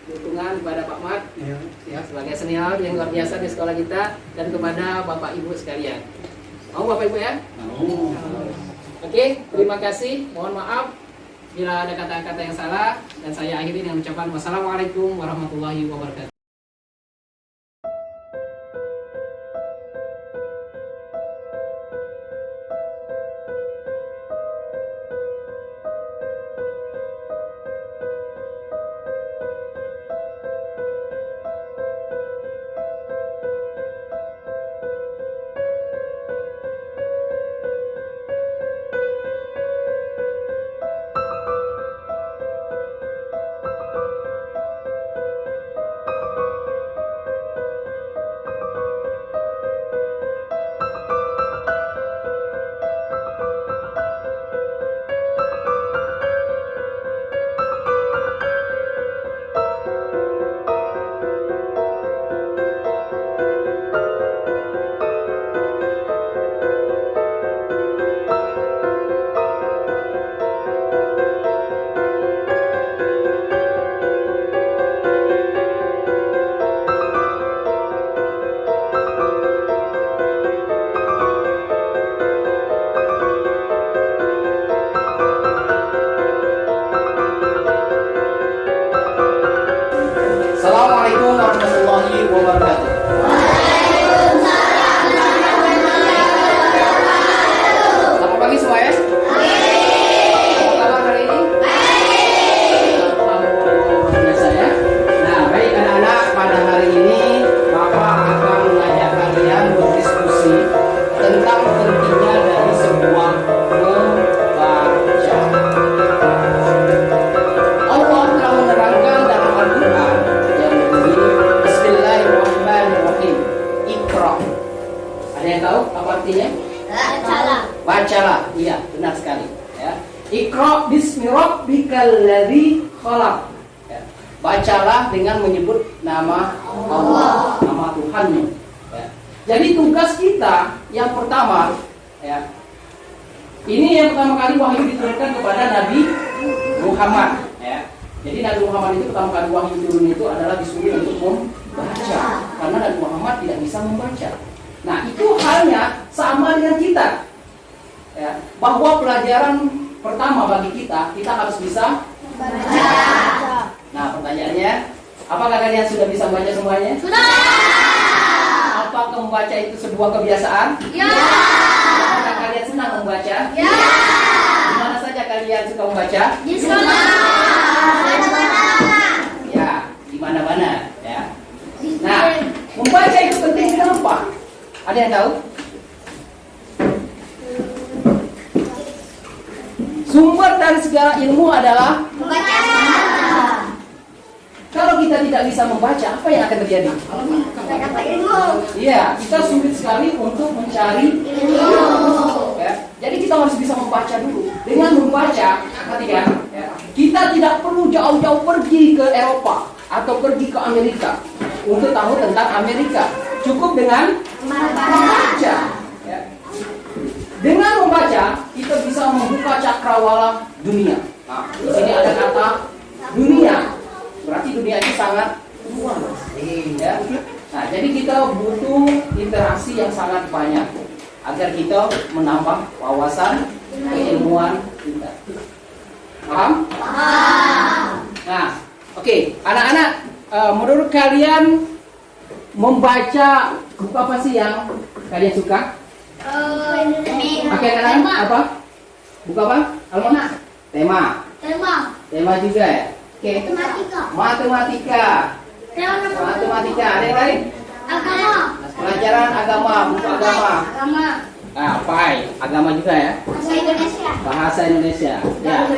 A: dukungan kepada Pak Mat ya, sebagai senior yang luar biasa di sekolah kita, dan kepada Bapak Ibu sekalian. Mau Bapak Ibu ya? Oke, terima kasih. Mohon maaf bila ada kata-kata yang salah, dan saya akhiri dengan ucapan wassalamualaikum warahmatullahi wabarakatuh. Assalamualaikum warahmatullahi wabarakatuh. Selamat pagi semua ya. Apa kabar hari ini? Alhamdulillah biasa ya. Nah, baik anak-anak, pada hari ini Bapak akan mengajak kalian berdiskusi tentang pentingnya dari sebuah membaca. Allah telah menerangkan dalam Al-Quran yang berbunyi Bismillahirrahmanirrahim. Iqra. Ada yang tahu apa artinya? Bacalah. Iya, benar sekali. Ya. Iqra bismi rabbikal ladzi khalaq. Ya. Bacalah dengan menyebut nama Allah, nama Tuhanmu. Ya. Jadi tugas kita yang pertama, ya. Ini yang pertama kali wahyu diturunkan kepada Nabi Muhammad. Ya. Jadi Nabi Muhammad itu pertama kali wahyu turun itu adalah disuruh untuk membaca, karena Nabi Muhammad tidak bisa membaca. Nah, itu halnya sama dengan kita. Ya, bahwa pelajaran pertama bagi kita harus bisa membaca. Nah, pertanyaannya, apakah kalian sudah bisa membaca semuanya?
F: Sudah.
A: Apakah membaca itu sebuah kebiasaan?
F: Ya.
A: Apakah kalian senang membaca?
F: Ya.
A: Di mana saja kalian suka membaca?
F: Di sekolah.
A: Ya, di mana-mana. Ya. Nah, membaca itu penting kenapa? Ada yang tahu? Sumber dari segala ilmu adalah
F: Membaca.
A: kalau kita tidak bisa membaca, apa yang akan terjadi? Iya, kita sulit sekali untuk mencari ilmu. Ya. Jadi kita harus bisa membaca dulu. Dengan membaca, perhatikan, ya, kita tidak perlu jauh-jauh pergi ke Eropa atau pergi ke Amerika untuk tahu tentang Amerika. Cukup dengan membaca. Ya. Dengan membaca, kita bisa membuka cakrawala dunia. Nah, di sini ada kata dunia. Berarti dunia itu sangat luas. Ya. Nah, jadi kita butuh interaksi yang sangat banyak agar kita menambah wawasan keilmuan kita. Paham? Nah, oke, anak-anak, menurut kalian membaca buku apa sih yang kalian suka? Oke, anak-anak, apa? Buku apa? Alma? Tema. Tema juga ya? Oke. Matematika. Ada yang lain? Pelajaran agama, buku agama. Nah, agama juga ya? Bahasa Indonesia. Ya.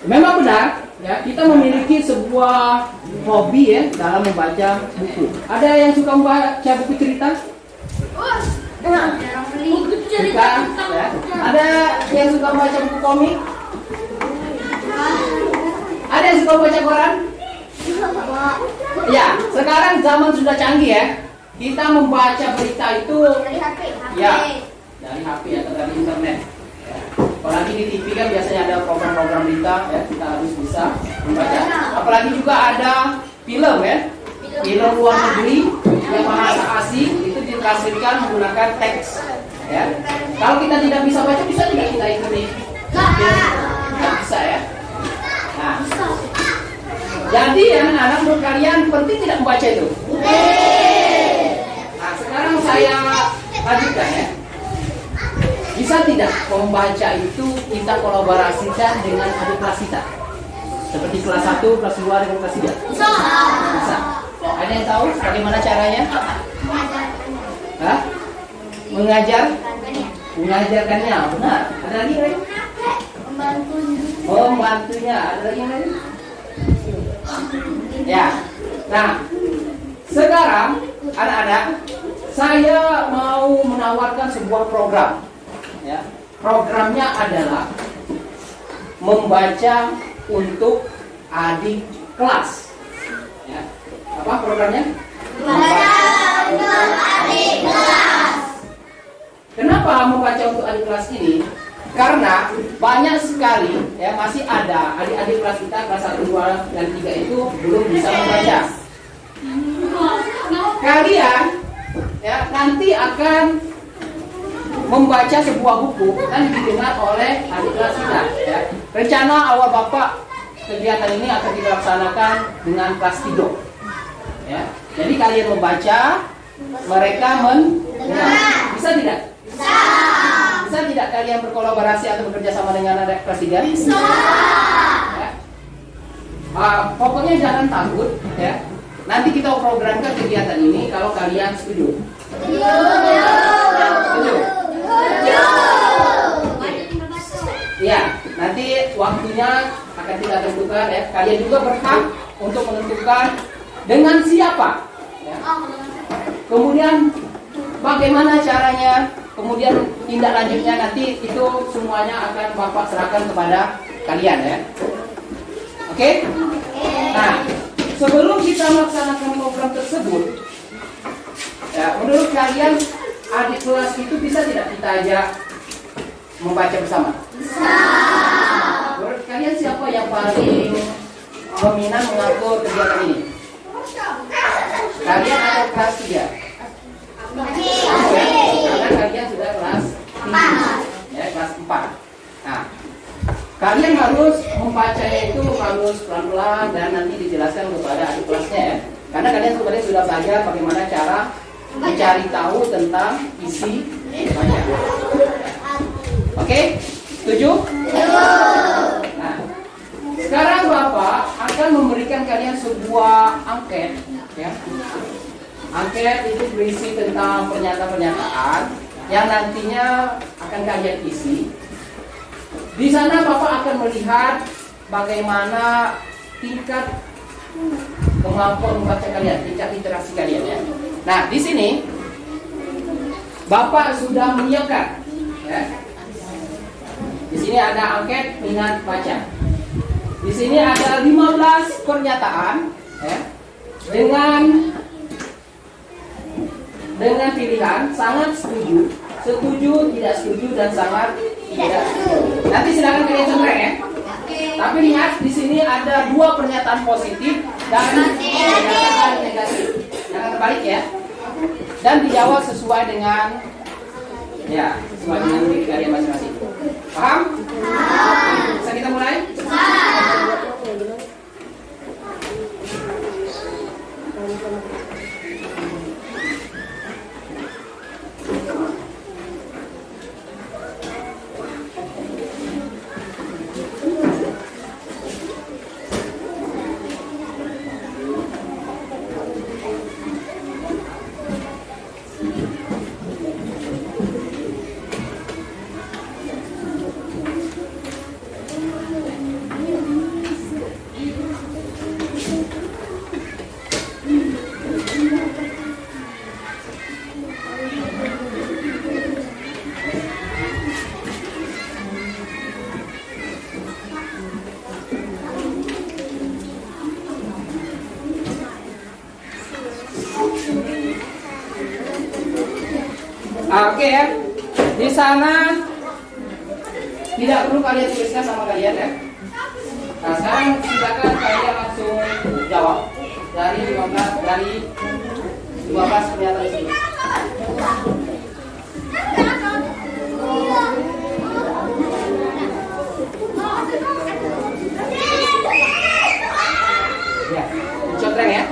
A: Memang benar, ya, kita memiliki sebuah hobi ya dalam membaca buku. Ada yang suka membaca buku cerita? Suka, ya. Ada yang suka membaca buku komik? Ada yang suka membaca koran? Ya, sekarang zaman sudah canggih ya. Kita membaca berita itu ya dari HP atau dari internet. Ya. Apalagi di TV kan biasanya ada program-program berita ya, kita harus bisa membaca. Apalagi juga ada film ya, film luar negeri yang bahasa asing itu ditafsirkan menggunakan teks. Ya. Kalau kita tidak bisa baca, bisa tidak kita ikuti? Tidak bisa ya. Nah, jadi anak-anak menurut kalian penting tidak membaca itu? Nah, sekarang saya lanjutkan ya. Bisa tidak membaca itu kita kolaborasikan dengan adik kelas kita? Seperti kelas 1, kelas 2, dengan kelas 3? Bisa. Ada yang tahu bagaimana caranya? Hah? Mengajarkannya, benar. Ada lagi yang lain? Membantunya, ada lagi yang lain? Ya. Nah, sekarang anak-anak, saya mau menawarkan sebuah program. Ya. Programnya adalah membaca untuk adik kelas. Ya. Apa programnya? Membaca untuk adik kelas. Kenapa membaca untuk adik kelas ini? Karena banyak sekali ya masih ada adik-adik kelas kita kelas 1, 2, dan 3 itu belum bisa membaca. Kalian ya nanti akan membaca sebuah buku dan didengar oleh adik kelas kita. Ya. Rencana awal Bapak kegiatan ini akan dilaksanakan dengan kelas 3. Ya. Jadi kalian membaca, mereka mendengar. Bisa tidak? Bisa tidak kalian berkolaborasi atau bekerja sama dengan adik kelas 3? Bisa. Ya. Pokoknya jangan takut ya. Nanti kita programkan kegiatan ini kalau kalian setuju. Setuju. Ya, nanti waktunya akan kita tentukan ya. Kalian juga berhak untuk menentukan dengan siapa. Ya. Kemudian bagaimana caranya? Kemudian tindak lanjutnya nanti itu semuanya akan Bapak serahkan kepada kalian ya. Oke? Nah, sebelum kita melaksanakan program tersebut, ya, menurut kalian adik kelas itu bisa tidak kita ajak membaca bersama? Bisa. Menurut kalian siapa yang paling dominan mengatur kegiatan ini? Kalian atau kelas 3? Karena kalian sudah kelas 3, ya, kelas 4. Nah, kalian harus membacanya itu harus pelan-pelan dan nanti dijelaskan kepada adik kelasnya ya. Karena kalian sebenarnya sudah belajar bagaimana cara mencari tahu tentang isi baca. Oke? Setuju? Nah, sekarang Bapak akan memberikan kalian sebuah angket ya. Angket itu berisi tentang pernyataan-pernyataan yang nantinya akan kalian isi. Di sana Bapak akan melihat bagaimana tingkat kemampuan membaca kalian, tingkat literasi kalian ya. Nah, di sini Bapak sudah menyiapkan ya. Di sini ada angket minat baca. Di sini ada 15 pernyataan ya, dengan pilihan sangat setuju, setuju, tidak setuju, dan sangat tidak setuju. Nanti silakan kalian contreng ya. Tapi lihat di sini ada 2 pernyataan positif dan pernyataan negatif. Jangan terbalik ya. Dan dijawab sesuai dengan sesuai dengan diri kalian masing-masing. Paham? Bisa kita mulai? Oke ya. Di sana tidak perlu kalian tuliskan sama kalian ya. Nah, sekarang silakan kalian langsung jawab dari 15 pernyataan ini. Ya, contreng ya.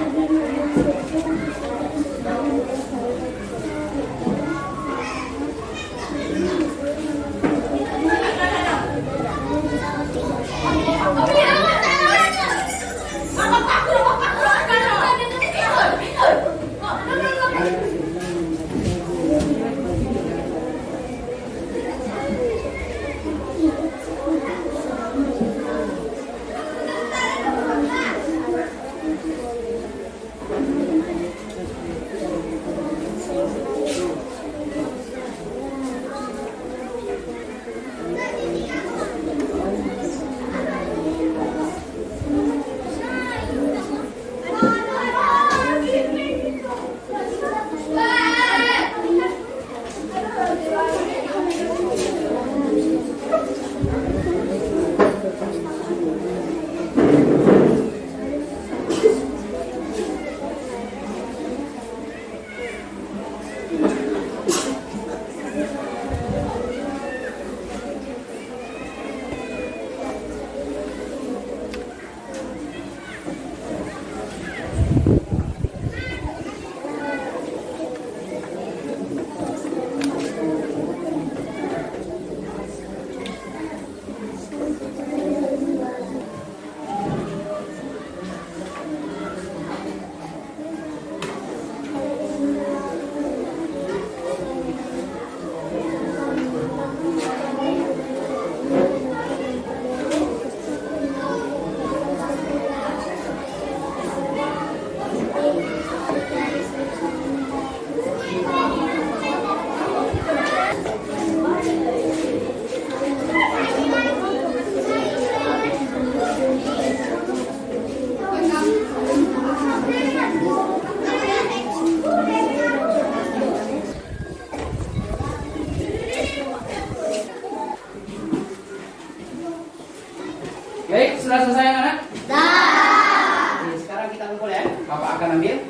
A: Baik, sudah selesai anak-anak? Sudah. Sekarang kita kumpul ya. Bapak akan ambil.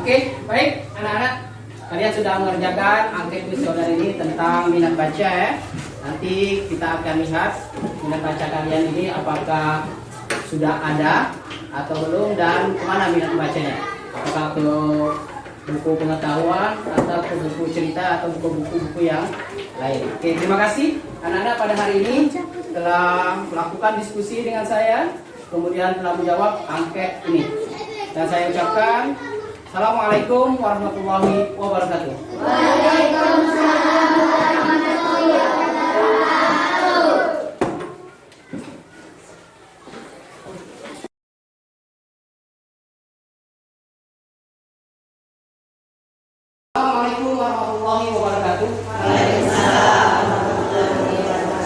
A: Oke, baik anak-anak, kalian sudah mengerjakan angket kuesioner ini tentang minat baca ya. Nanti kita akan lihat minat baca kalian ini apakah sudah ada atau belum dan kemana minat bacanya. Apakah ke buku pengetahuan atau ke buku cerita atau buku-buku yang lain. Oke, terima kasih anak-anak pada hari ini telah melakukan diskusi dengan saya, kemudian telah menjawab angket ini. Dan saya ucapkan Assalamualaikum warahmatullahi wabarakatuh.
E: Waalaikumsalam warahmatullahi wabarakatuh.
A: Assalamualaikum warahmatullahi wabarakatuh.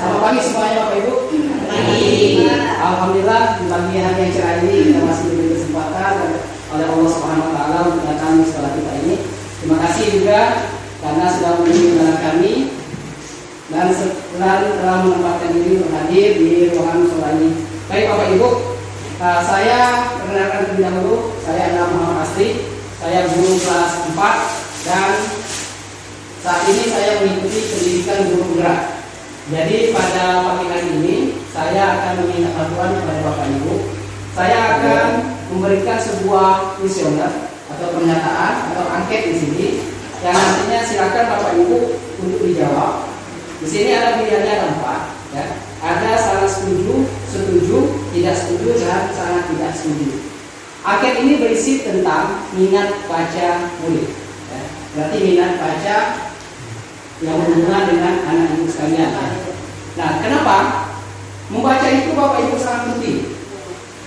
A: Selamat pagi semuanya Bapak Ibu. Alhamdulillah di pagi hari yang cerah ini kita masih diberi kesempatan oleh Allah Subhanahu Wa Taala untuk datang di sekolah kita ini. Terima kasih juga karena sudah menunjukkan kami dan telah menempatkan diri untuk hadir di ruangan sekolah ini. Baik Bapak Ibu, saya perkenalkan terlebih dahulu. Saya adalah Muhammad Asri. Saya guru kelas 4 dan saat ini saya mengikuti pendidikan guru penggerak. Jadi pada pagi hari ini saya akan meminta bantuan kepada Bapak Ibu. Saya akan memberikan sebuah kuesioner atau pernyataan atau angket di sini yang nantinya silakan Bapak Ibu untuk dijawab. Di sini ada pilihannya ada 4, ya. Ada sangat setuju, setuju, tidak setuju dan sangat tidak setuju. Angket ini berisi tentang minat baca murid. Ya. Berarti minat baca yang berhubungan dengan anak ibu sekalian. Nah, kenapa? Membaca itu Bapak Ibu sangat penting.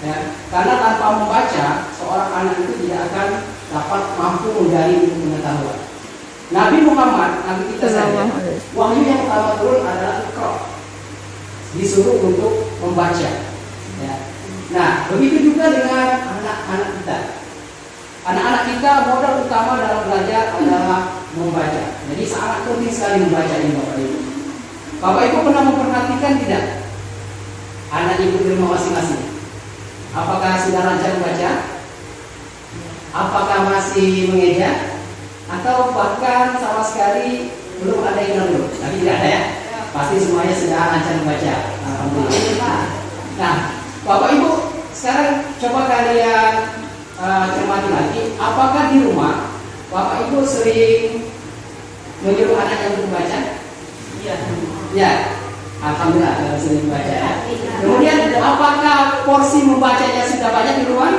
A: Ya, karena tanpa membaca, seorang anak itu tidak akan dapat mampu menggali ilmu pengetahuan. Nabi Muhammad, Nabi kita saja, wahyu yang pertama turun adalah Iqra. Disuruh untuk membaca. Ya. Nah, begitu juga dengan anak-anak kita. Anak-anak kita modal utama dalam belajar adalah membaca. Jadi sangat penting sekali membaca ini Bapak Ibu. Bapak Ibu pernah memperhatikan tidak anak ibu di rumah masing-masing? Apakah sudah lancar membaca? Apakah masih mengeja? Atau bahkan sama sekali belum ada yang dulu? Tapi tidak ada ya? Pasti semuanya sudah lancar membaca. Alhamdulillah. Nah, Bapak Ibu sekarang coba kalian cermati lagi. Apakah di rumah Bapak Ibu sering menyuruh anaknya untuk membaca? Iya. Ya. Alhamdulillah kalau sering membaca. Kemudian apakah porsi membacanya sudah banyak di rumah?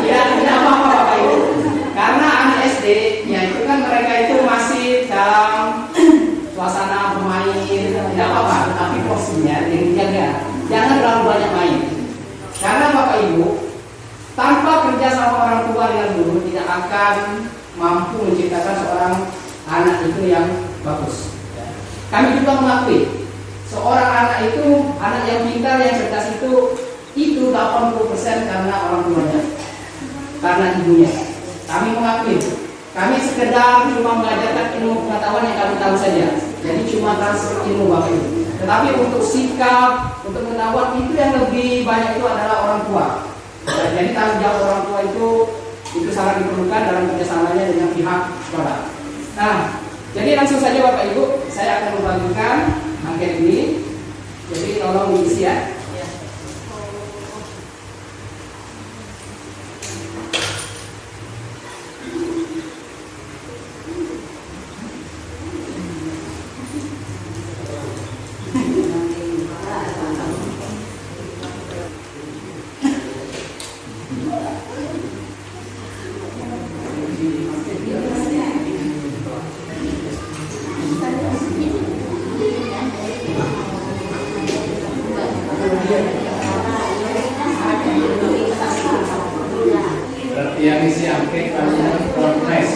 A: Ya, tidak apa-apa Bapak Ibu. Karena anak SD, ya itu kan mereka itu masih dalam suasana bermain, tidak apa-apa. Tapi porsinya yang dijaga, jangan terlalu banyak main. Karena Bapak Ibu, tanpa kerja sama orang tua dengan guru tidak akan mampu menciptakan seorang anak itu yang bagus. Kami juga mengakui seorang anak itu, anak yang pintar, yang cerdas itu 80% karena orang tuanya, karena ibunya. Kami mengakui. Kami sekedar cuma mengajarkan ilmu pengetahuan yang kami tahu saja. Jadi cuma transfer ilmu Bapak Ibu. Tetapi untuk sikap, untuk pengetahuan itu yang lebih banyak itu adalah orang tua. Jadi tanggung jawab orang tua itu sangat diperlukan dalam kerjasamanya dengan pihak sekolah. Nah, jadi langsung saja Bapak Ibu, saya akan membagikan angket ini. Jadi tolong diisi ya.
C: Yang isi angket kalian progres.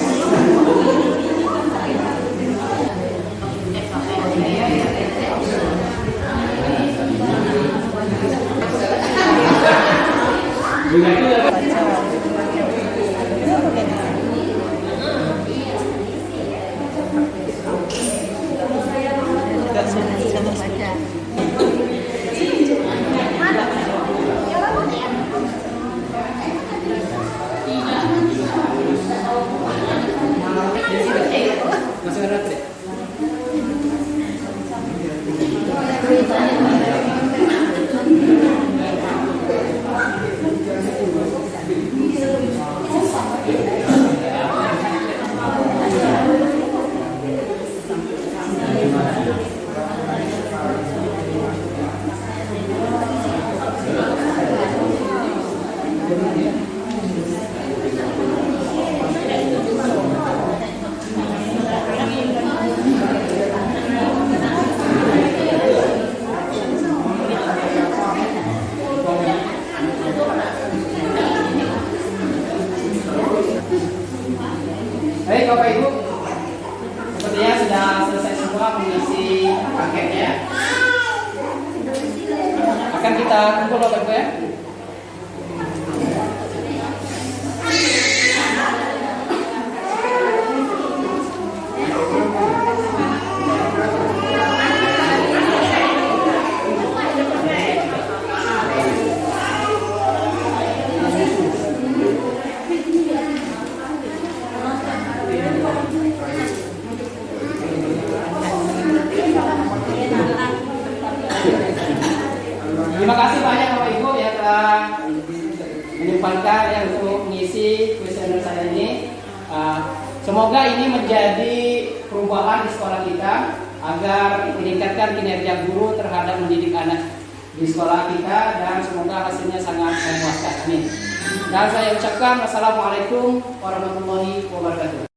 A: menyempatkan ya untuk mengisi kuesioner saya ini. Semoga ini menjadi perubahan di sekolah kita agar meningkatkan kinerja guru terhadap mendidik anak di sekolah kita, dan semoga hasilnya sangat memuaskan. Amin. Dan saya ucapkan wassalamualaikum warahmatullahi wabarakatuh.